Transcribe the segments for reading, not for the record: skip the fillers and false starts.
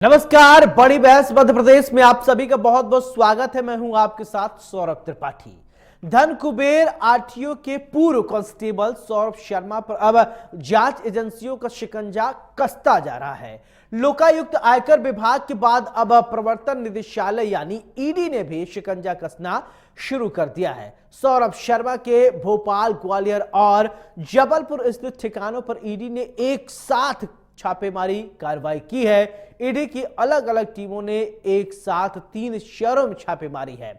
नमस्कार, बड़ी बहस मध्य प्रदेश में आप सभी का बहुत बहुत स्वागत है। मैं हूं आपके साथ सौरभ त्रिपाठी। धन कुबेर आरटीओ के पूर्व कांस्टेबल सौरभ शर्मा पर अब जांच एजेंसियों का शिकंजा कसता जा रहा है। लोकायुक्त आयकर विभाग के बाद अब प्रवर्तन निदेशालय यानी ईडी ने भी शिकंजा कसना शुरू कर दिया है। सौरभ शर्मा के भोपाल, ग्वालियर और जबलपुर स्थित ठिकानों पर ईडी ने एक साथ छापेमारी कार्रवाई की है। ईडी की अलग अलग टीमों ने एक साथ 3 शहरों में छापेमारी है।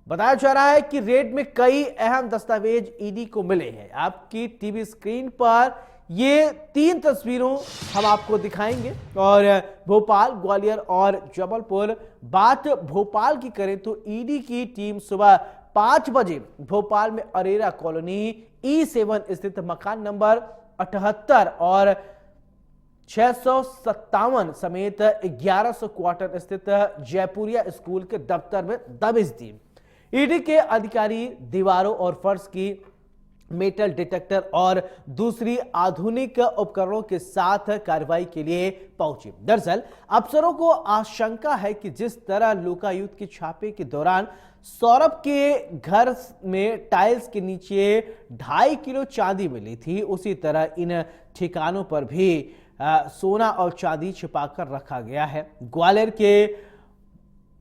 बताया जा रहा है कि रेड में कई अहम दस्तावेज ईडी को मिले हैं। आपकी टीवी स्क्रीन पर ये 3 तस्वीरों हम आपको दिखाएंगे और भोपाल, ग्वालियर और जबलपुर। बात भोपाल की करें तो ईडी की टीम सुबह 5 बजे भोपाल में अरेरा कॉलोनी E7 स्थित मकान नंबर 78 और 657 समेत 1100 क्वार्टर स्थित जयपुरिया स्कूल के दफ्तर में दबिश दी। ईडी के अधिकारी दीवारों और फर्श की मेटल डिटेक्टर और दूसरी आधुनिक उपकरणों के साथ कार्रवाई के लिए पहुंचे। दरअसल अफसरों को आशंका है कि जिस तरह लोकायुक्त के छापे के दौरान सौरभ के घर में टाइल्स के नीचे 2.5 किलो चांदी मिली थी, उसी तरह इन ठिकानों पर भी सोना और चांदी छिपाकर रखा गया है। ग्वालियर के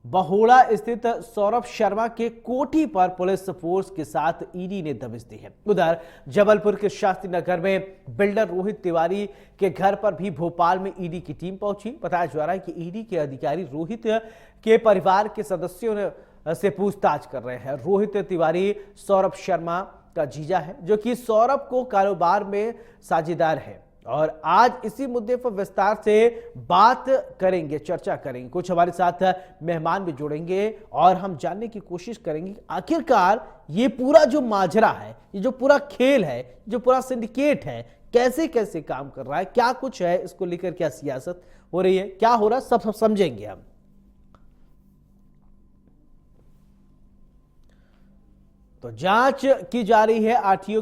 बहोड़ा स्थित सौरभ शर्मा के कोठी पर पुलिस फोर्स के साथ ईडी ने दबिश दी है। उधर जबलपुर के शास्त्री नगर में बिल्डर रोहित तिवारी के घर पर भी भोपाल में ईडी की टीम पहुंची। बताया जा रहा है कि ईडी के अधिकारी रोहित के परिवार के सदस्यों से पूछताछ कर रहे हैं। रोहित तिवारी सौरभ शर्मा का जीजा है, जो कि सौरभ को कारोबार में साझेदार है और आज इसी मुद्दे पर विस्तार से बात करेंगे, चर्चा करेंगे। कुछ हमारे साथ मेहमान भी जुड़ेंगे और हम जानने की कोशिश करेंगे आखिरकार ये पूरा जो माजरा है, ये जो पूरा खेल है, जो पूरा सिंडिकेट है, कैसे कैसे काम कर रहा है, क्या कुछ है, इसको लेकर क्या सियासत हो रही है, क्या हो रहा है, सब समझेंगे हम। तो जांच की जा रही है आरटीओ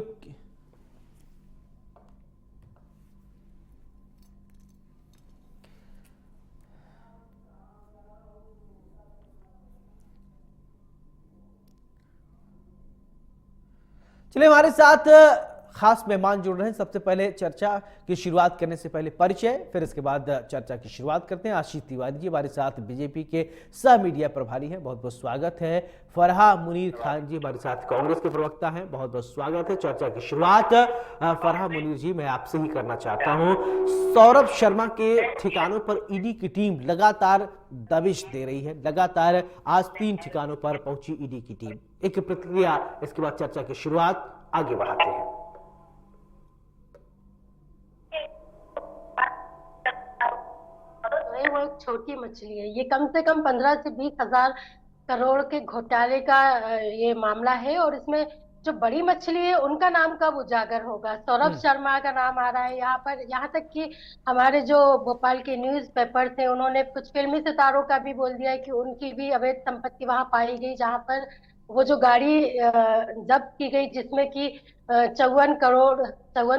चलिए, हमारे साथ खास मेहमान जुड़ रहे हैं। सबसे पहले चर्चा की शुरुआत करने से पहले परिचय, फिर इसके बाद चर्चा की शुरुआत करते हैं। आशीष तिवारी जी हमारे साथ बीजेपी के सह मीडिया प्रभारी हैं, बहुत बहुत स्वागत है। फरहा मुनीर खान जी हमारे साथ कांग्रेस के प्रवक्ता हैं, बहुत बहुत स्वागत है। चर्चा की शुरुआत फरहा मुनीर जी मैं आपसे ही करना चाहता हूं। सौरभ शर्मा के ठिकानों पर ईडी की टीम लगातार दबिश दे रही है, लगातार आज 3 ठिकानों पर पहुंची ईडी की टीम। एक प्रतिक्रिया, इसके बाद चर्चा की शुरुआत आगे बढ़ाते हैं। वो एक छोटी मछली है। ये कम से कम 15 से 20 हजार करोड़ के घोटाले का ये मामला है और इसमें जो बड़ी मछली है उनका नाम कब उजागर होगा। सौरभ शर्मा का नाम आ रहा है यहाँ पर, यहाँ तक कि हमारे जो भोपाल के न्यूज पेपर थे उन्होंने कुछ फिल्मी सितारों का भी बोल दिया है कि उनकी भी अवैध संपत्ति वहां पाई गई, जहां पर वो जो गाड़ी जब्त की गई जिसमें कि 54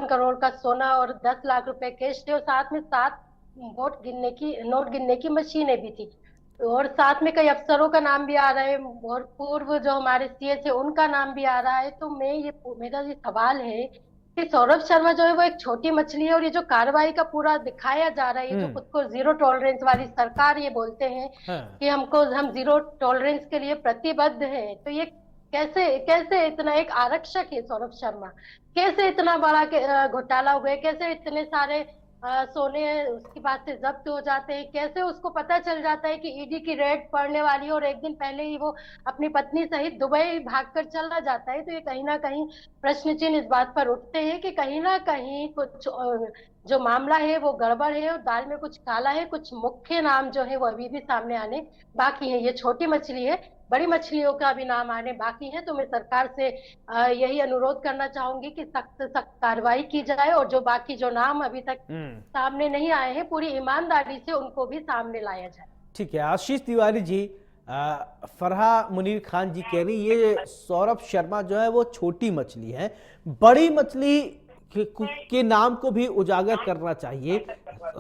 करोड़ का सोना और 10 लाख रुपए कैश थे और साथ में 7 नोट गिनने की मशीनें भी थी और साथ में कई अफसरों का नाम भी आ रहा है और पूर्व जो हमारे सीएस है उनका नाम भी आ रहा है। तो मेरा ये सवाल है कि सौरभ शर्मा जो है वो एक छोटी मछली है और ये जो कार्रवाई का पूरा दिखाया जा रहा है, ये जो खुद को जीरो टॉलरेंस वाली सरकार ये बोलते हैं कि हम जीरो टॉलरेंस के लिए प्रतिबद्ध है, तो ये कैसे इतना एक आरक्षक है सौरभ शर्मा, कैसे इतना बड़ा घोटाला हो गया, कैसे इतने सारे सोने उसकी बात से जब्त हो जाते हैं, कैसे उसको पता चल जाता है कि ईडी की रेड पड़ने वाली है और एक दिन पहले ही वो अपनी पत्नी सहित दुबई भागकर चला जाता है। तो ये कहीं ना कहीं प्रश्न चिन्ह इस बात पर उठते हैं कि कहीं ना कहीं कुछ जो मामला है वो गड़बड़ है और दाल में कुछ काला है। कुछ मुख्य नाम जो है वो अभी भी सामने आने बाकी है। ये छोटी मछली है, बड़ी मछलियों का भी नाम आने बाकी है। तो मैं सरकार से यही अनुरोध करना चाहूंगी कि सख्त सख्त कार्रवाई की जाए और जो बाकी जो नाम अभी तक सामने नहीं आए हैं पूरी ईमानदारी से उनको भी सामने लाया जाए। ठीक है आशीष तिवारी जी, फरहा मुनीर खान जी कह रही ये सौरभ शर्मा जो है वो छोटी मछली है, बड़ी मछली के नाम को भी उजागर करना चाहिए।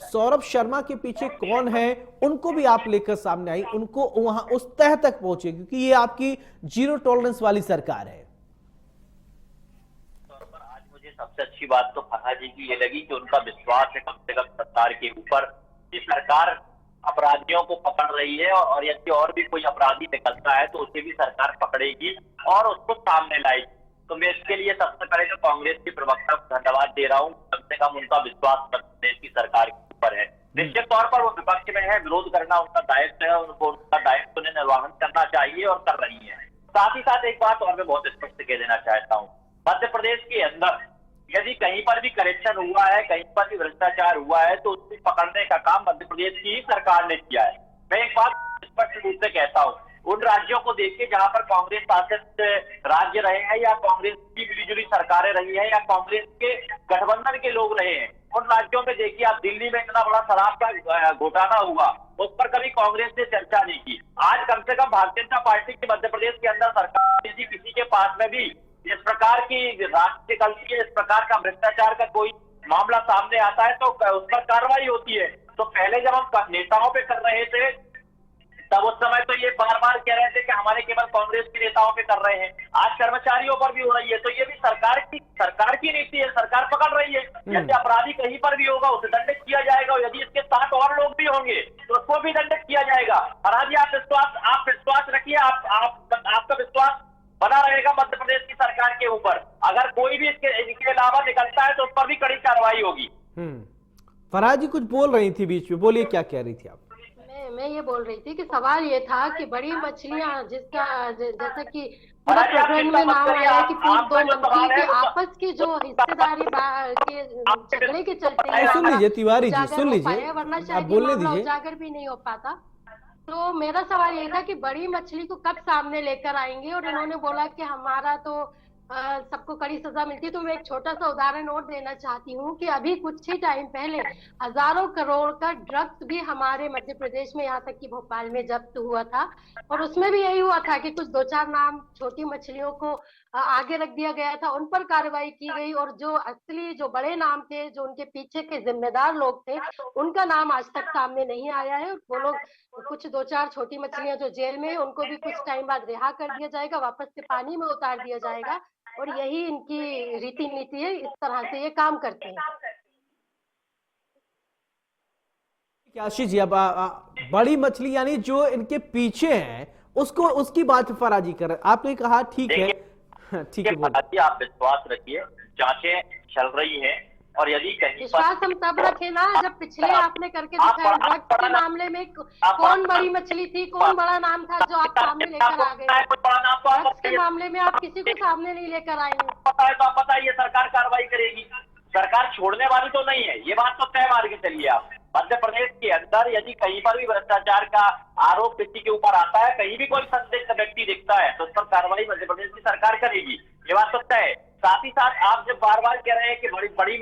सौरभ शर्मा के पीछे कौन है उनको भी आप लेकर सामने आई, उनको वहां उस तह तक पहुंचे, क्योंकि ये आपकी जीरो टॉलरेंस वाली सरकार है। आज मुझे सबसे अच्छी बात तो फरहा जी की ये लगी कि उनका विश्वास है कम से कम सरकार के ऊपर कि सरकार अपराधियों को पकड़ रही है, और यदि और भी कोई अपराधी निकलता है तो उसे भी सरकार पकड़ेगी और उसको सामने लाएगी। तो मैं इसके लिए सबसे पहले तो कांग्रेस के प्रवक्ता को धन्यवाद दे रहा हूँ, कम से कम उनका विश्वास प्रदेश की सरकार के ऊपर है। निश्चित तौर पर वो विपक्ष में है, विरोध करना उनका दायित्व है, उनको उनका दायित्व निर्वहन करना चाहिए और कर रही है। साथ ही साथ एक बात और मैं बहुत स्पष्ट कह देना चाहता हूँ, मध्य प्रदेश के अंदर यदि कहीं पर भी करप्शन हुआ है, कहीं पर भी भ्रष्टाचार हुआ है, तो उसको पकड़ने का काम मध्य प्रदेश की ही सरकार ने किया है। मैं एक बात स्पष्ट रूप से कहता हूँ, उन राज्यों को देखिए जहां पर कांग्रेस शासित राज्य रहे हैं या कांग्रेस की मिलीजुली सरकारें रही है या कांग्रेस के गठबंधन के लोग रहे हैं, उन राज्यों में देखिए आप दिल्ली में इतना बड़ा शराब का घोटाला हुआ, उस पर कभी कांग्रेस ने चर्चा नहीं की। आज कम से कम भारतीय जनता पार्टी की मध्य प्रदेश के अंदर सरकार यदि किसी के पास में भी इस प्रकार की राष्ट्रीय गलती है, इस प्रकार का भ्रष्टाचार का कोई मामला सामने आता है तो उस पर कार्रवाई होती है। तो पहले जब हम नेताओं पे कर रहे थे तब उस समय तो ये बार बार कह रहे थे कि हमारे केवल कांग्रेस के नेताओं पे कर रहे हैं, आज कर्मचारियों पर भी हो रही है। तो ये भी सरकार की नीति है, सरकार पकड़ रही है। यदि अपराधी कहीं पर भी होगा उसे दंडित किया जाएगा, यदि इसके साथ और लोग भी होंगे तो उसको भी दंडित किया जाएगा। फरहाद जी आप विश्वास रखिए, आपका विश्वास बना रहेगा मध्य प्रदेश की सरकार के ऊपर। अगर कोई भी इनके अलावा निकलता है तो उस पर भी कड़ी कार्रवाई होगी। फरहाद जी कुछ बोल रही थी बीच में, बोलिए क्या कह रही थी आप? मैं ये बोल रही थी कि सवाल ये था कि बड़ी मछलियां जिसका जैसा कि पूरा प्रोग्राम में नाम आया है कि पूर्व दो मंत्री के आपस की जो हिस्सेदारी के झगड़े के चलते सुन लीजिए तिवारी जी, सुन लीजिए, वरना शायद बोलने मामला दीजिए। उजागर भी नहीं हो पाता। तो मेरा सवाल ये था कि बड़ी मछली को कब सामने लेकर आएंगे, और इन्होंने बोला कि हमारा तो सबको कड़ी सजा मिलती है। तो मैं एक छोटा सा उदाहरण और देना चाहती हूँ कि अभी कुछ ही टाइम पहले हजारों करोड़ का ड्रग्स भी हमारे मध्य प्रदेश में, यहाँ तक कि भोपाल में जब्त हुआ था, और उसमें भी यही हुआ था कि कुछ दो चार नाम छोटी मछलियों को आगे रख दिया गया था, उन पर कार्रवाई की गई, और जो असली जो बड़े नाम थे, जो उनके पीछे के जिम्मेदार लोग थे, उनका नाम आज तक सामने नहीं आया है। वो लोग कुछ दो चार छोटी मछलियां जो जेल में है उनको भी कुछ टाइम बाद रिहा कर दिया जाएगा, वापस से पानी में उतार दिया जाएगा, और यही इनकी रीति नीति है, इस तरह से ये काम करते हैं। आशीष जी, अब बड़ी मछली यानी जो इनके पीछे है उसको, उसकी बात फरहाद जी कर, आपने कहा ठीक है, ठीक है बोलिए। आप विश्वास रखिए, जांचें चल रही हैं, और यदि कहीं विश्वास हम तब रखे ना जब पिछले आपने करके दिखाया ड्रग्स के मामले में कौन बड़ी मछली थी, कौन बड़ा नाम था जो आप सामने लेकर आ गए। ड्रग्स के मामले में आप किसी को सामने नहीं लेकर आए हैं। पता है तो आप बताइए, सरकार कार्रवाई करेगी, सरकार छोड़ने वाली तो नहीं है, ये बात तो तय मान के चलिए आप। मध्य प्रदेश के अंदर यदि कहीं पर भी भ्रष्टाचार का आरोप किसी के ऊपर आता है, कहीं भी कोई संदिग्ध व्यक्ति दिखता है तो उस पर कार्रवाई मध्य प्रदेश की सरकार करेगी, ये बात तो तय है। साथ ही साथ आप जब बार बार कह रहे हैं कि बड़ी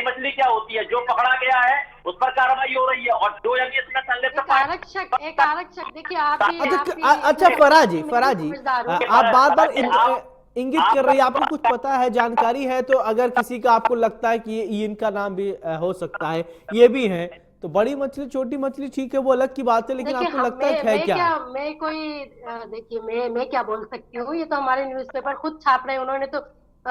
मछली क्या होती है, जो पकड़ा गया है उस पर कार्रवाई हो रही है, और जो यदि इसमें संलिप्त एक आरक्षक देखिए आप अच्छा फरहाद जी, आप बार बार इंगित कर रही है, आपको कुछ पता है, जानकारी है, तो अगर किसी का आपको लगता है कि ये इनका नाम भी हो सकता है, ये भी है, तो बड़ी मछली छोटी मछली ठीक है वो अलग की बात है, लेकिन आपको लगता है क्या? मैं कोई देखिए मैं क्या बोल सकती हूँ, ये तो हमारे न्यूज़पेपर खुद छाप रहे हैं, उन्होंने तो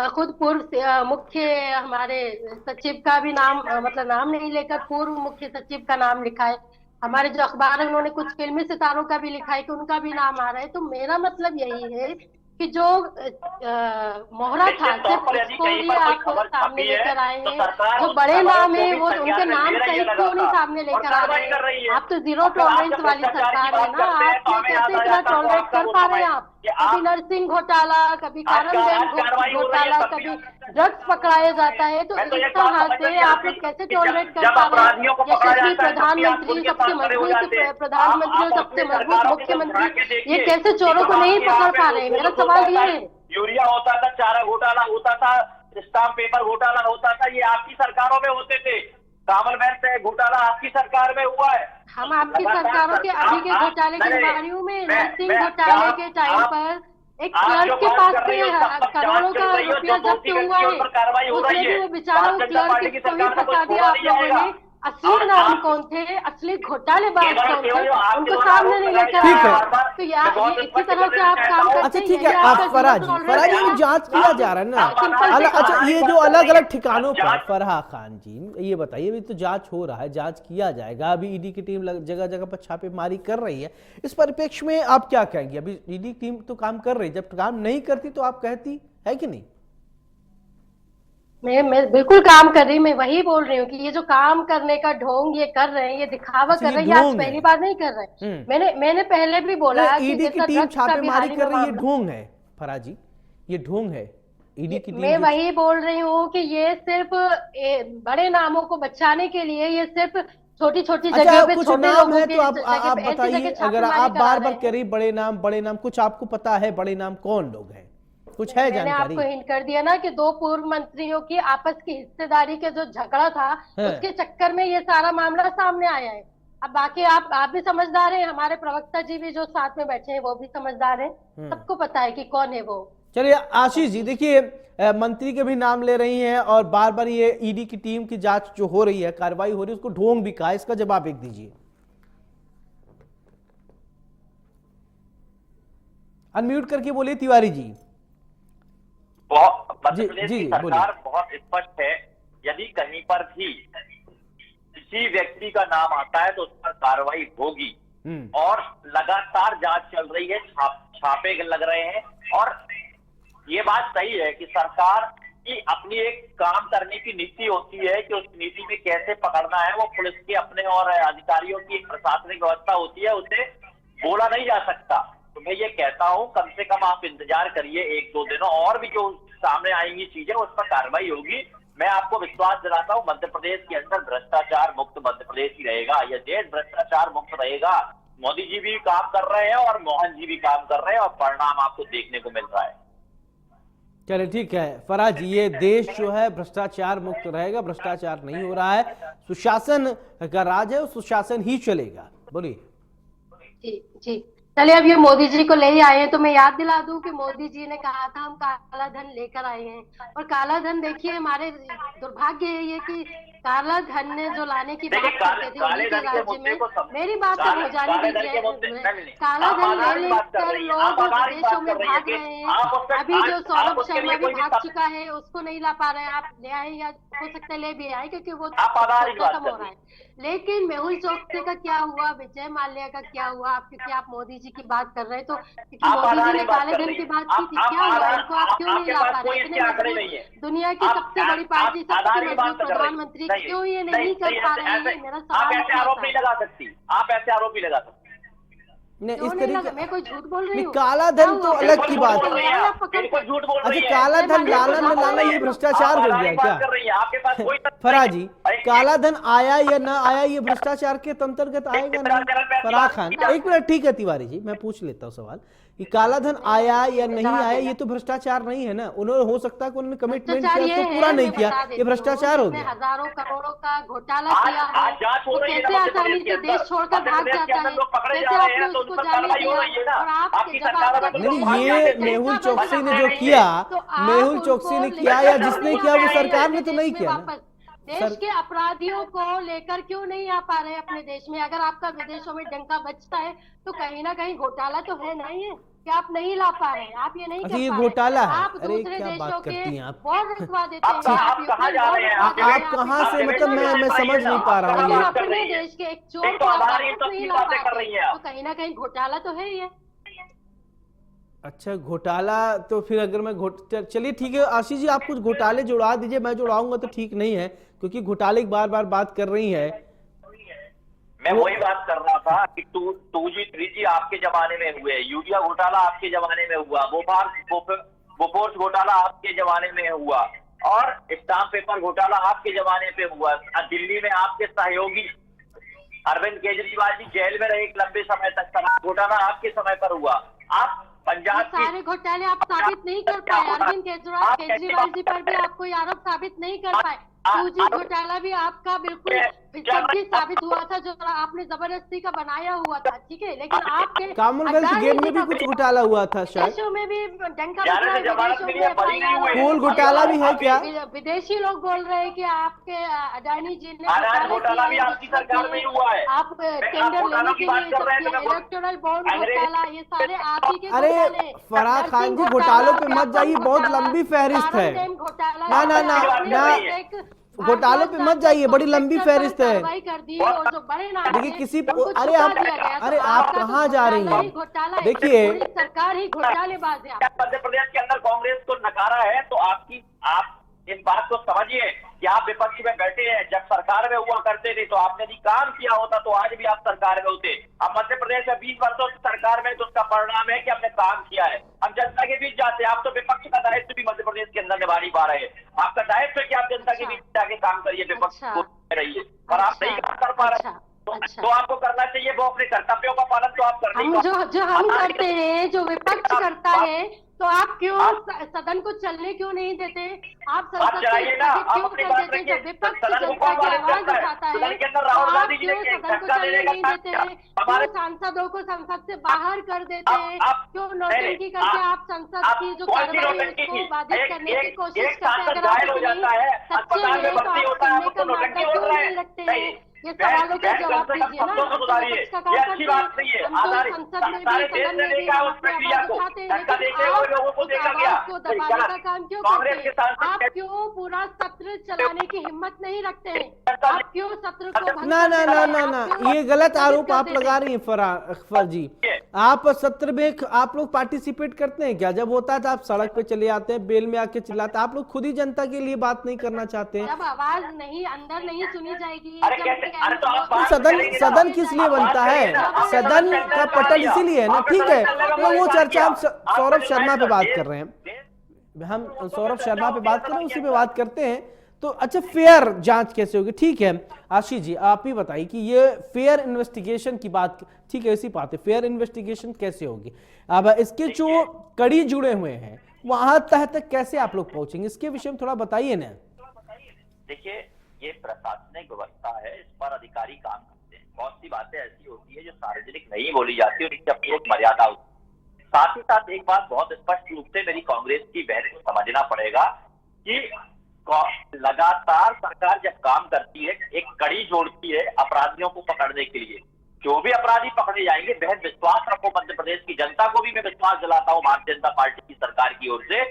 खुद पूर्व मुख्य हमारे सचिव का भी नाम मतलब नाम नहीं लेकर पूर्व मुख्य सचिव का नाम लिखा है। हमारे जो अखबार है उन्होंने कुछ फिल्मी सितारों का भी लिखा है कि उनका भी नाम आ रहा है। तो मेरा मतलब यही है कि जो मोहरा था सिर्फ उसको ही आप सामने लेकर आए हैं, जो बड़े नाम है वो उनके नाम सहित क्यों नहीं सामने लेकर आ रहे हैं। आप तो जीरो टॉलरेंस वाली सरकार है ना, आप कैसे इतना टॉलरेट कर पा रहे हैं? आप कभी नरसिंह घोटाला, कभी कारणगंज घोटाला, कभी ड्रग्स पकड़ाया जाता है, तो इस तरह से आप लोग कैसे टॉलरेट कर पा रहे हैं? यशस्वी प्रधानमंत्री, सबसे मजबूत प्रधानमंत्री, सबसे मजबूत मुख्यमंत्री, ये कैसे चोरों को नहीं पकड़ पा रहे हैं? मेरा सवाल ये है। यूरिया होता था, चारा घोटाला होता था, स्टाम्प पेपर घोटाला होता था, ये आपकी सरकारों में होते थे। कामन बैंक घोटाला आपकी सरकार में हुआ है। हम आपकी सरकारों के अभी के घोटाले के बारे में, नरसिंह घोटाले के टाइम पर एक आप जो क्लर्क के बात पास कर रही से हो सब पर करोड़ों जांच चल का रही हो, रुपया जो जब्त दोषी हुआ व्यक्तियों है, पर कार्रवाई हो उसमें रही भी है। वो बेचारा भारतीय जनता पार्टी की क्लर्क को ही सरकार में कोई फंसा दिया छोड़ा आप नहीं लोगों जाएगा। ने। असली नाम कौन थे, असली घोटालेबाज केवल कौन थे, केवल जो आपके उनको द्वारा सामने आरोप नहीं लगाए लेकर जा रहे ठीक हैं है। आए। बार बार, तो मैं बहुत इसी स्पष्ट तरह बोलना से आप चाहता काम हूं। करते अच्छा हैं, ठीक है, यही आप आपका फराह जीवन जी, रोल फराह जी, रहेगा। अभी जांच किया जा रहा है ना सिंपल सी अच्छा, बात ये है। जो अलग अलग ठिकानों पर, फराह खान जी ये बताइए, अभी तो जांच हो रहा है, जांच किया जाएगा, अभी ईडी की टीम जगह जगह पर छापेमारी कर रही है, इस परिप्रेक्ष्य में आप क्या कहेंगे? अभी ईडी टीम तो काम कर रही है, जब काम नहीं करती तो आप कहती है कि नहीं? मैं बिल्कुल काम कर रही, मैं वही बोल रही हूँ कि ये जो काम करने का ढोंग ये कर रहे हैं, ये दिखावा अच्छा, कर ये रहे हैं, ये आज ढोंग है। पहली बार नहीं कर रहे हैं। मैंने पहले भी बोला कि ईडी की जैसा टीम ड्रग्स का भी हाल छापेमारी ही कर में रही है, मामला, ढोंग है फराह जी, ये ढोंग है ईडी की टीम मैं जो। वही बोल रही हूँ कि ये सिर्फ बड़े नामों को बचाने के लिए ये सिर्फ छोटी छोटी अच्छा, जगह पे कुछ छोटे नाम लोगों है की तो जगह आप पे ऐसी बताइए, जगह अगर छापेमारी आप करा बार रहे बार हैं। कह रही बड़े नाम, कुछ आपको पता है बड़े नाम कौन लोग हैं? कुछ है मैंने जानकारी? आपको हिंट कर दिया ना कि दो पूर्व मंत्रियों की आपस की हिस्सेदारी के जो झगड़ा था, हाँ। उसके चक्कर में ये सारा मामला सामने आया है। अब बाकी आप भी समझदार हैं, हमारे प्रवक्ता जी भी जो साथ में बैठे हैं वो भी समझदार हैं, सबको पता है कि कौन है वो। चलिए आशीष जी, देखिए मंत्री के भी नाम ले रही हैं और बार बार ये ईडी की टीम की जांच जो हो रही है, कार्रवाई हो रही है, उसको ढोंग भी कहा, इसका जवाब एक दीजिए। अनम्यूट करके बोलिए तिवारी जी। मध्य प्रदेश की सरकार बहुत स्पष्ट है, यदि कहीं पर भी किसी व्यक्ति का नाम आता है तो उस पर कार्रवाई होगी और लगातार जांच चल रही है, छापे लग रहे हैं। और ये बात सही है कि सरकार की अपनी एक काम करने की नीति होती है कि उस नीति में कैसे पकड़ना है, वो पुलिस के अपने और अधिकारियों की एक प्रशासनिक व्यवस्था होती है, उसे बोला नहीं जा सकता। तो मैं ये कहता हूं कम से कम आप इंतजार करिए 1-2 दिनों, और भी जो सामने आएंगी चीजें उस पर कार्रवाई होगी। मैं आपको विश्वास दिलाता हूं मध्य प्रदेश के अंदर भ्रष्टाचार मुक्त मध्य प्रदेश ही रहेगा, यह देश भ्रष्टाचार मुक्त रहेगा। मोदी जी भी काम कर रहे हैं और मोहन जी भी काम कर रहे हैं और परिणाम आपको देखने को मिल रहा है। चलिए ठीक है फराह जी, ये देश जो है भ्रष्टाचार मुक्त रहेगा, भ्रष्टाचार नहीं हो रहा है, सुशासन का राज है, सुशासन ही चलेगा। बोलिए। जी जी, चलिए अब ये मोदी जी को ले ही आए हैं तो मैं याद दिला दूं कि मोदी जी ने कहा था हम काला धन लेकर आए हैं, और काला धन देखिए हमारे दुर्भाग्य है ये कि काला धन ने जो लाने की बात करते थे उन्हीं के राज्य में, मेरी बात तो हो जाने दीजिए, काला धन ले लेकर लोग विदेशों में भाग रहे हैं। अभी जो सौरभ शर्मा भी भाग चुका है उसको नहीं ला पा रहे हैं, आप ले आए या हो सकता है ले भी आए क्योंकि वो खत्म हो रहा है। लेकिन मेहुल चोकसी का क्या हुआ, विजय माल्या का क्या हुआ, आप क्योंकि आप मोदी जी की बात कर रहे हैं तो क्योंकि मोदी जी ने काले धन की बात की थी, क्या हुआ इनको आप क्यों नहीं ला पा रहे? इतने मजबूत दुनिया की सबसे बड़ी पार्टी, सबसे मजबूत प्रधानमंत्री, क्यों ये नहीं कर पा रहे हैं? मेरा सवाल ऐसे आरोप नहीं लगा सकती, आप ऐसे आरोप नहीं लगा सकती। इस तरीके मैं कोई झूठ बोल रही हूँ? काला धन तो अलग की बात है। अच्छा, काला धन लाना न लाना ये भ्रष्टाचार हो गया क्या फराह जी? काला धन आया या ना आया ये भ्रष्टाचार के अंतर्गत आएगा नहीं? फराह खान, एक मिनट, ठीक है तिवारी जी, मैं पूछ लेता हूँ सवाल कि काला धन आया या नहीं आया ये तो भ्रष्टाचार नहीं है ना? उन्होंने हो सकता है कि उन्होंने कमिटमेंट किया उसको पूरा नहीं किया, ये भ्रष्टाचार हो गया। हजारों करोड़ों का घोटाला किया है तो कैसे आसानी से देश छोड़कर भाग जाता है? कैसे आपने उसको जाने दिया? और आप नहीं, ये मेहुल चोकसी ने जो किया, मेहुल चोकसी ने किया या जिसने किया वो सरकार ने तो नहीं किया ना। देश के अपराधियों को लेकर क्यों नहीं आ पा रहे अपने देश में? अगर आपका विदेशों में डंका बजता है तो कहीं ना कहीं घोटाला तो है नहीं है कि आप नहीं ला पा रहे हैं, आप ये नहीं कर पा रहे। ये घोटाला है? आप अरे दूसरे क्या देशों बात के करती हैं आप? वॉर रखवा देते हैं। आप कहाँ जा रहे हैं? आप कहाँ से, मतलब मैं समझ नहीं पा रहा हूँ ये। अपने देश के एक चोर को वापस नहीं ला पाते तो कहीं ना कहीं घोटाला तो है ही है। अच्छा, घोटाला तो फिर अगर मैं चलिए ठीक है आशीष जी, आप कुछ घोटाले जुड़ा दीजिए, मैं जुड़ाऊंगा तो ठीक नहीं है क्योंकि घोटाले की बार बार बात कर रही है। मैं वही बात कर रहा था कि 2G 3G आपके जमाने में हुए, यूरिया घोटाला आपके जमाने में हुआ, बोफोर्स घोटाला आपके जमाने में हुआ और स्टाम्प पेपर घोटाला आपके जमाने पे हुआ। दिल्ली में आपके सहयोगी अरविंद केजरीवाल जी जेल में रहे एक लंबे समय तक, शराब घोटाला आपके समय पर हुआ। आप पंजाब सारे घोटाले आप साबित नहीं कर पाए, अरविंद केजरीवाल जी पर भी आप कोई आरोप साबित नहीं कर पाए। 2G घोटाला भी आपका बिल्कुल सच्ची साबित हुआ था, जो आपने जबरदस्ती का बनाया हुआ था, ठीक है, लेकिन आपके कॉमनवेल्थ गेम में भी कुछ घोटाला हुआ था शायद, विदेशों में भी डंका ग्यारह बजा से है, जमानत विदेशों के में लिए बरी नहीं हुए। कोल घोटाला भी है क्या? विदेशी लोग बोल रहे हैं कि आपके अडानी जी ने अनाज घोटाला भी आपकी सरकार में ही हुआ है। आप टेंडर लेने के लिए इलेक्टोरल बॉन्ड घोटाला, ये सारे आप ही के अरे घोटाले। फराह खान जी, घोटालों पे मत जाइए, बहुत लंबी फहरिस्त है। ना ना ना ना, घोटालों पे मत जाइए, बड़ी लंबी फहरिस्त है। कार्रवाई कर दी, और जो बड़े नाम देखिए किसी उनको अरे छुपा आप दिया गया। तो अरे आप आपका तो कहाँ जा रही घोटाला ही हैं? घोटाला है, देखिए पूरी सरकार ही घोटालेबाज है। मध्य प्रदेश के अंदर कांग्रेस को नकारा है, तो आप इस बात को समझिए कि आप विपक्ष में बैठे हैं। जब सरकार में हुआ करते थे तो आपने यदि काम किया होता तो आज भी आप सरकार में होते। अब मध्य प्रदेश में 20 वर्षों से सरकार में, तो उसका परिणाम है कि हमने काम किया है। हम जनता के बीच जाते हैं। आप तो विपक्ष का दायित्व भी मध्य प्रदेश के अंदर निभा नहीं पा रहे हैं। आपका दायित्व है कि आप जनता के बीच जाके काम करिए, विपक्ष को रहिए, और आप नहीं कर पा रहे। तो आपको करना चाहिए, वो अपने कर्तव्यों का पालन तो आप कर नहीं पा रहे। जो हम करते हैं, जो विपक्ष करता है, तो आप क्यों सदन को चलने क्यों नहीं देते? आप संसद चलाइए ना, आप क्यों अपनी कर बात देते? रखिए। जब विपक्ष सदन को जनता कौन की पालन आवाज करता है? उठाता है, सदन के अंदर तो राहुल आप गांधी जी क्यों ने सदन को धक्का चलने देने का नहीं काम देते किया। हैं? क्यों सांसदों को संसद से बाहर कर देते हैं? क्यों नौटंकी करके आप संसद की जो कार्रवाई है उसको बाधित करने की कोशिश करते हैं? अगर आप इतने सच्चे हैं तो आप सुनने का मामला क्यों नहीं रखते हैं? ये सवालों का जवाब दीजिए ना। विपक्ष का काम करते हैं, हम तो संसद में भी, सदन में भी हम अपनी आवाज उठाते हैं, लेकिन आप उस आवाज को दबाने का काम क्यों करते हैं? आप क्यों पूरा सत्र चलाने की हिम्मत नहीं रखते हैं? आप क्यों सत्र को भंग ना ना करते ना हैं? ना आप ना, क्यों ये गलत स्थगित आरोप कर आप देते लगा हैं? रही हैं अखबर जी। आप सत्र में आप लोग पार्टिसिपेट करते हैं क्या? जब होता था आप सड़क पे चले आते हैं, बेल में आके चिल्लाते, आप लोग खुद ही जनता के लिए बात नहीं करना चाहते हैं? जब आवाज नहीं अंदर नहीं सुनी जाएगी, सदन किस लिए बनता है? सदन का पटल इसीलिए है ना। ठीक है, तो वो चर्चा हम सौरभ शर्मा पे बात कर रहे हैं, हम सौरभ शर्मा पे बात कर रहे हैं, उसी पे बात करते हैं। तो अच्छा, फेयर जांच कैसे होगी? ठीक है आशीष जी, आप ही बताइए कि ये फेयर इन्वेस्टिगेशन की बात, ठीक है, इसी बात है, फेयर इन्वेस्टिगेशन कैसे होगी? अब इसके जो कड़ी जुड़े हुए हैं वहां तक कैसे आप लोग पहुंचेंगे, इसके विषय में थोड़ा बताइए ना। देखिए, ये प्रशासनिक व्यवस्था है, इस पर अधिकारी काम करते हैं। बहुत सी बातें ऐसी होती है जो सार्वजनिक नहीं बोली जाती और इनकी अपनी एक मर्यादा होती है। साथ ही साथ एक बात बहुत स्पष्ट रूप से मेरी कांग्रेस की बहन को समझना पड़ेगा कि लगातार सरकार जब काम करती है, एक कड़ी जोड़ती है अपराधियों को पकड़ने के लिए। जो भी अपराधी पकड़े जाएंगे, बहन विश्वास रखो, मध्य प्रदेश की जनता को भी मैं विश्वास दिलाता हूँ भारतीय जनता पार्टी की सरकार की ओर से,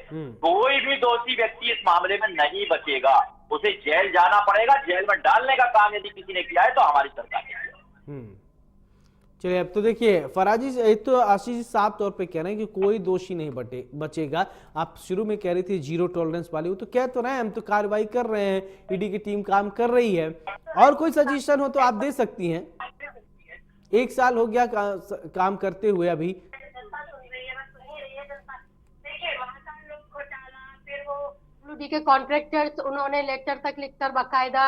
कोई भी दोषी व्यक्ति इस मामले में नहीं बचेगा। उसे जेल जाना पड़ेगा, जेल में डालने का काम यदि किसी ने किया है तो हमारी सरकार ने किया। चलिए, अब तो देखिए फराजी, एक तो आशीष जी साफ तौर पे कह रहे हैं कि कोई दोषी नहीं बचेगा। आप शुरू में कह रही थी जीरो टॉलरेंस वाली, वो तो कह तो रहे हैं, हम तो कार्रवाई कर रहे हैं, ईडी की टीम काम कर रही है। और कोई सजेशन हो तो आप दे सकती हैं। 1 साल हो गया काम करते हुए अभी। के कॉन्ट्रैक्टर्स, उन्होंने लेटर तक लिखकर बाकायदा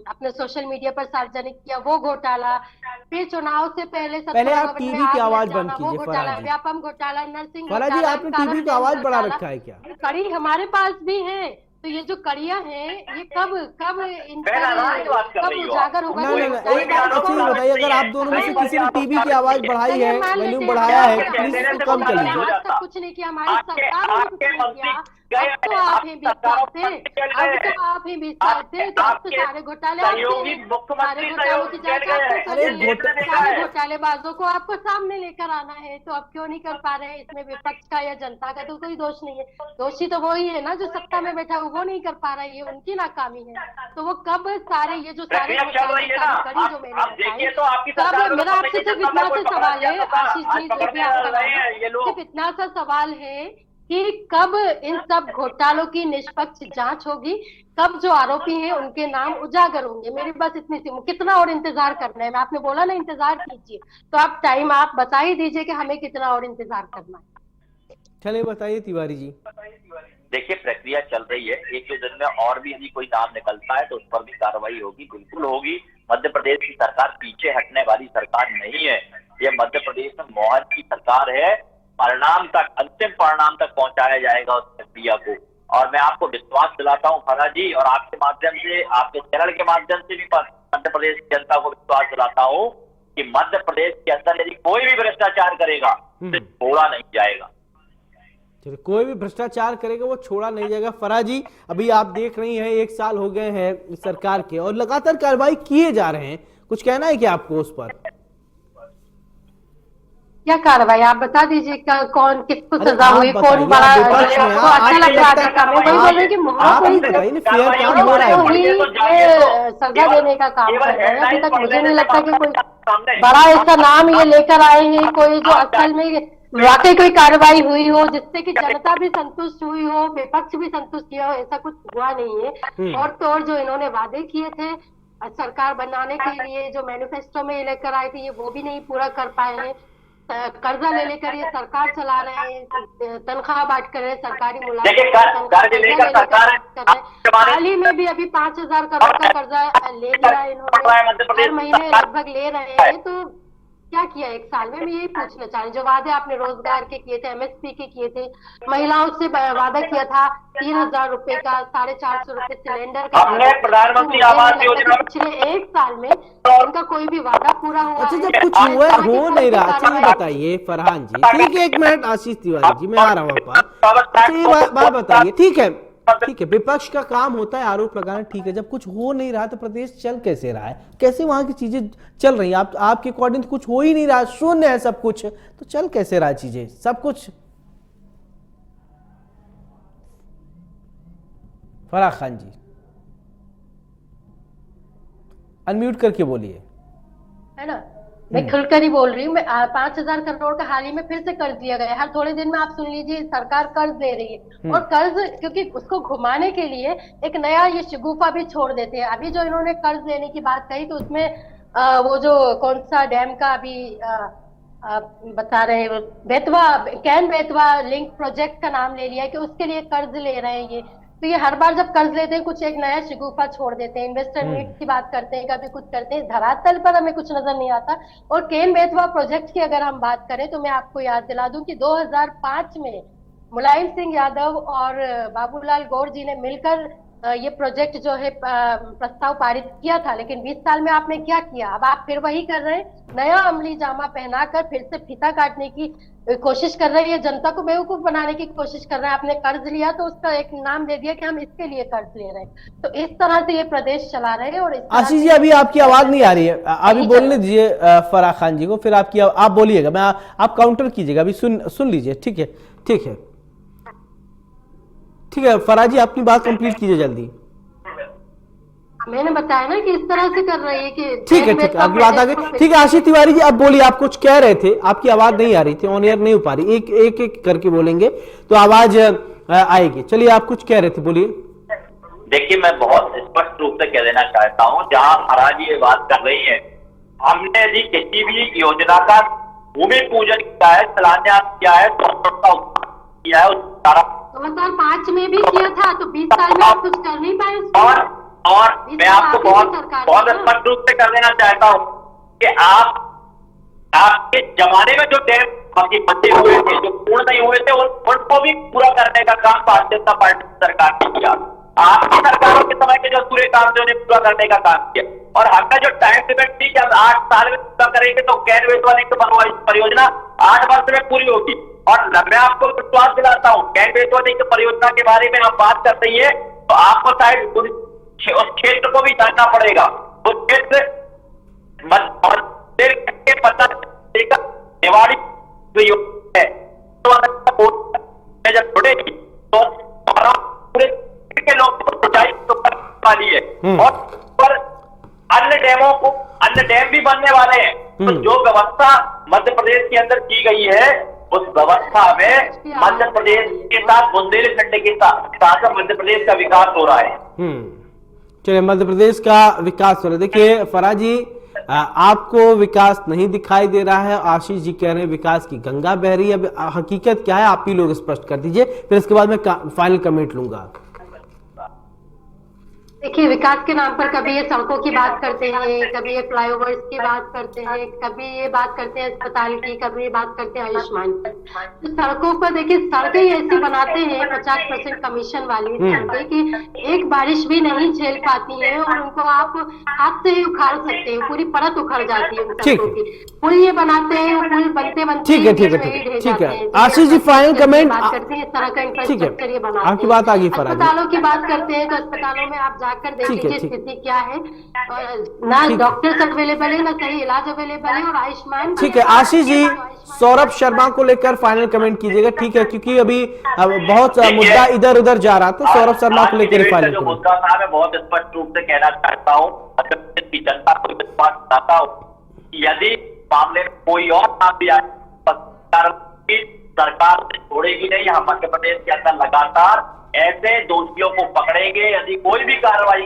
अपने सोशल मीडिया पर सार्वजनिक किया, वो घोटाला। फिर चुनाव से पहले आप टीवी की आवाज बंद कीजिए घोटाला, व्यापम घोटाला, नर्सिंग फराजी, घोटाला, आपने टीवी की आवाज बढ़ा रखा है क्या? कड़ी हमारे पास भी है, तो ये जो कड़ियां हैं, ये कब उजागर होगा? बताइए, अगर आप दोनों में से किसी ने टीवी की आवाज बढ़ाई है, वॉल्यूम बढ़ाया है, तो प्लीज इसको कम कर लीजिए। कुछ नहीं किया, हमारी सरकार ने कुछ नहीं किया। अब तो आप ही बीच सकते, अब तो आप ही बीच सकते, अब तो सारे घोटाले, सारे घोटालों की जांच सारे घोटालेबाजों को आपको सामने लेकर आना है, तो अब क्यों नहीं कर पा रहे हैं? इसमें विपक्ष का या जनता का तो कोई दोष नहीं है। दोषी तो वही है ना जो सत्ता में बैठा, वो नहीं कर पा रहा है, ये उनकी नाकामी है। तो वो कब सारे ये जो सारे घोटाले कड़ी जो मैंने बताई, तब मेरा आपसे सिर्फ इतना सा सवाल है आशीष जी, जो भी आप सिर्फ इतना सा सवाल है कि कब इन सब घोटालों की निष्पक्ष जांच होगी, कब जो आरोपी हैं उनके नाम उजागर होंगे? मेरी बस इतनी सी, कितना और इंतजार करना है? आपने बोला ना इंतजार कीजिए, तो आप टाइम आप बता ही दीजिए कि हमें कितना और इंतजार करना है। चलिए बताइए तिवारी जी। देखिए, प्रक्रिया चल रही है, 1-2 दिन में और भी यदि कोई नाम निकलता है तो उस पर भी कार्रवाई होगी, बिल्कुल होगी। मध्य प्रदेश की सरकार पीछे हटने वाली सरकार नहीं है। ये मध्य प्रदेश में मोहन की सरकार है। परिणाम तक, अंतिम परिणाम तक पहुंचाया जाएगा उस प्रक्रिया को। और मैं आपको विश्वास दिलाता हूँ फरहाद जी, और आपके माध्यम से, आपके चैनल के माध्यम से भी मध्य प्रदेश की जनता को विश्वास दिलाता हूँ कि मध्य प्रदेश के अंदर यदि कोई भी भ्रष्टाचार करेगा तो छोड़ा नहीं जाएगा। चलिए, कोई भी भ्रष्टाचार करेगा वो छोड़ा नहीं जाएगा। फराह जी, अभी आप देख रही हैं 1 साल हो गए हैं सरकार के और लगातार कार्रवाई किए जा रहे हैं, कुछ कहना है क्या आपको उस पर? क्या कार्रवाई आप बता दीजिए, कौन किसको अरे सजा आप हुई, बताइए, कौन बड़ा आप विपक्ष में हैं, को अच्छा आपको लग रहा लगता था है काम, मैं वही बोल रही हूँ कि आप मोहन ही बताइए ना, फेयर काम हो रहा है? ये सजा देने का काम कर रहे हैं। अभी तक मुझे नहीं लगता कि कोई बड़ा ऐसा नाम ये लेकर आए हैं, कोई जो असल में वाकई कोई कार्रवाई हुई हो जिससे कि जनता भी संतुष्ट हुई हो, विपक्ष भी संतुष्ट किया हो, ऐसा कुछ हुआ नहीं है। और तो और जो इन्होंने वादे किए थे सरकार बनाने के लिए, जो मैनिफेस्टो में ये लेकर आए थे, ये वो भी नहीं पूरा कर पाए हैं। कर्जा ले लेकर ये सरकार चला रहे हैं, तनख्वाह बांट कर रहे हैं, सरकारी देखिए, कर्ज लेकर सरकार हाल ही में भी अभी 5,000 करोड़ का कर्जा ले लिया इन्होंने, हर महीने लगभग ले रहे हैं। तो क्या किया 1 साल में? मैं यही पूछना चाह रही हूँ। जो वादे आपने रोजगार के किए थे, एमएसपी के किए थे, महिलाओं से वादा किया था 3,000 रुपए का, 450 रुपए सिलेंडर का, हमने प्रधानमंत्री आवास योजना पिछले 1 साल में उनका कोई भी वादा पूरा हुआ? अच्छा, जब कुछ हुआ हो नहीं रहा, अच्छा ये बताइए फरहान जी, ठीक है 1 मिनट आशीष तिवारी जी, मैं आ रहा हूँ आप। अच्छा ये बात बताइए, ठीक है, विपक्ष का काम होता है आरोप लगाना, ठीक है, जब कुछ हो नहीं रहा तो प्रदेश चल कैसे रहा है, कैसे वहां की चीजें चल रही हैं? आपके अकॉर्डिंग तो कुछ हो ही नहीं रहा, शून्य है सब कुछ, तो चल कैसे रहा चीजें सब कुछ? फराह खान जी अनम्यूट करके बोलिए। है ना, मैं खुलकर ही बोल रही हूँ। मैं 5,000 करोड़ का हाल ही में फिर से कर्ज दिया गया है। हर थोड़े दिन में आप सुन लीजिए सरकार कर्ज दे रही है, और कर्ज क्योंकि उसको घुमाने के लिए एक नया ये शगुफा भी छोड़ देते हैं। अभी जो इन्होंने कर्ज लेने की बात कही तो उसमें वो जो कौन सा डैम का अभी बता रहे हैं, Betwa, can Betwa link project का नाम ले लिया है कि उसके लिए कर्ज ले रहे हैं ये। तो ये हर बार जब कर्ज लेते हैं कुछ एक नया शगुफा छोड़ देते हैं, इन्वेस्टर मीट की बात करते हैं, कभी कुछ करते हैं, धरातल पर हमें कुछ नजर नहीं आता। और केन बेतवा प्रोजेक्ट की अगर हम बात करें तो मैं आपको याद दिला दूं कि 2005 में मुलायम सिंह यादव और बाबूलाल गौर जी ने मिलकर ये प्रोजेक्ट जो है प्रस्ताव पारित किया था। लेकिन 20 साल में आपने क्या किया? अब आप फिर वही कर रहे हैं, नया अमली जामा पहनाकर फिर से फीता काटने की कोशिश कर रहे हैं, जनता को बेवकूफ बनाने की कोशिश कर रहे हैं। आपने कर्ज लिया तो उसका एक नाम दे दिया कि हम इसके लिए कर्ज ले रहे हैं। तो इस तरह से ये प्रदेश चला रहे हैं। और आशीष जी, अभी आपकी आवाज नहीं आ रही है, अभी बोलने दीजिए फराह खान जी को, फिर आपकी आप बोलिएगा, मैं आप काउंटर कीजिएगा, अभी सुन लीजिए। ठीक है फराह जी, अपनी बात कंप्लीट कीजिए जल्दी। मैंने बताया ना कि इस तरह से कर रही है कि ठीक है आपकी बात आ गई। ठीक है आशीष तिवारी जी, आप बोलिए, आप कुछ कह रहे थे, आपकी आवाज नहीं आ रही थी, ऑन एयर नहीं हो पा रही, एक करके बोलेंगे तो आवाज आएगी। चलिए आप कुछ कह रहे थे, बोलिए। देखिए, मैं बहुत स्पष्ट रूप से कह देना चाहता हूँ, जहाँ फराह जी ये बात कर रही है, हमने यदि किसी भी योजना का भूमि पूजन किया है, शिलान्यास किया है, किया है, 2005 में भी किया था, तो 20 साल में आप कुछ कर नहीं पाए। और मैं आपको बहुत स्पष्ट रूप से कर देना चाहता हूँ कि आपके जमाने में जो डैम बाकी बचे हुए थे, जो पूर्ण नहीं हुए थे, उनको भी पूरा करने का काम भारतीय जनता पार्टी सरकार ने किया। आपकी सरकारों के समय के जो पूरे काम थे उन्हें पूरा करने का काम किया। और हमने जो टाइम लिमिट थी कि हम 8 साल में पूरा करेंगे, तो कैन बेतवा लिंक परियोजना 8 वर्ष में पूरी होगी। और मैं आपको विश्वास दिलाता हूँ, कैन बेतवा लिंक परियोजना के बारे में हम बात कर रही है तो आपको शायद उस क्षेत्र को भी जानना पड़ेगा। उस क्षेत्र पता निवाड़ी जो है जब जुड़ेगी तो पूरे के लोग सिंचाई वाली है, और पर अन्य डैम भी बनने वाले हैं। तो जो व्यवस्था मध्य प्रदेश के अंदर की गई है, उस व्यवस्था में मध्य प्रदेश के साथ बुंदेलखंड के साथ मध्य प्रदेश का विकास हो रहा है। चलिए, मध्य प्रदेश का विकास हो रहा है। देखिए फराह जी, आपको विकास नहीं दिखाई दे रहा है, आशीष जी कह रहे हैं विकास की गंगा बह रही है। अब हकीकत क्या है आप ही लोग स्पष्ट कर दीजिए, फिर इसके बाद मैं फाइनल कमेंट लूंगा। देखिए, विकास के नाम पर कभी ये सड़कों की बात करते हैं, कभी ये फ्लाईओवर्स की बात करते हैं, कभी ये बात करते हैं अस्पताल की, कभी ये बात करते हैं आयुष्मान की। तो सड़कों पर देखिए, सड़कें ही ऐसी बनाते हैं 50% कमीशन वाली सड़कें कि एक बारिश भी नहीं झेल पाती है और उनको आप हाथ से ही उखाड़ सकते हैं, पूरी परत उखड़ जाती है उन ठीक सड़कों की। पुल ये बनाते हैं, वो पुल बनते बनते ठीक है, ठीक है, ठीक है, ठीक है। Ashish ji, final comment. बात करते हैं, इस तरह का इंफ्रास्ट्रक्चर ये बनाते हैं। आपकी बात आ गई फराज जी। अस्पतालों की बात करते हैं तो अस्पतालों में आप जाकर देख ठीक है, लीजिए ठीक। स्थिति क्या है। ना डॉक्टर्स अवेलेबल है, ना सही इलाज अवेलेबल है, और आयुष्मान ठीक है आशीष जी, सौरभ शर्मा को लेकर फाइनल कमेंट कीजिएगा, ठीक है, क्योंकि अभी बहुत मुद्दा इधर उधर जा रहा था। सौरभ शर्मा को लेकर फाइनल जो कमेंट। मुद्दा था, मैं बहुत स्पष्ट रूप से कहना चाहता हूँ, की जनता को विश्वास दिलाता हूँ कि यदि मामले में कोई और नाम भी आए, सरकार से छोड़ेगी नहीं। हम मध्य प्रदेश के अंदर लगातार ऐसे दोषियों को पकड़ेंगे। यदि कोई भी कार्रवाई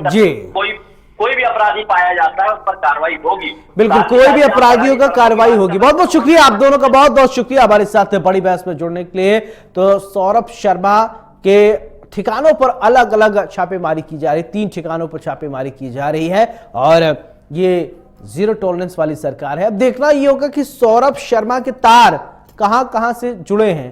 कोई भी अपराधी पाया जाता है, उस पर कार्रवाई होगी। बिल्कुल, कोई भी अपराधियों का कार्रवाई होगी। बहुत बहुत शुक्रिया आप दोनों का, बहुत बहुत शुक्रिया हमारे साथ बड़ी बहस में जुड़ने के लिए। तो सौरभ शर्मा के ठिकानों पर अलग अलग छापेमारी की जा रही, 3 ठिकानों पर छापेमारी की जा रही है और ये जीरो टॉलरेंस वाली सरकार है। अब देखना ये होगा कि सौरभ शर्मा के तार कहां कहां से जुड़े हैं,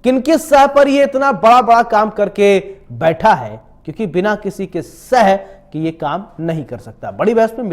किनके सह पर ये इतना बड़ा बड़ा काम करके बैठा है, क्योंकि बिना किसी के सह कि ये काम नहीं कर सकता। बड़ी बहस में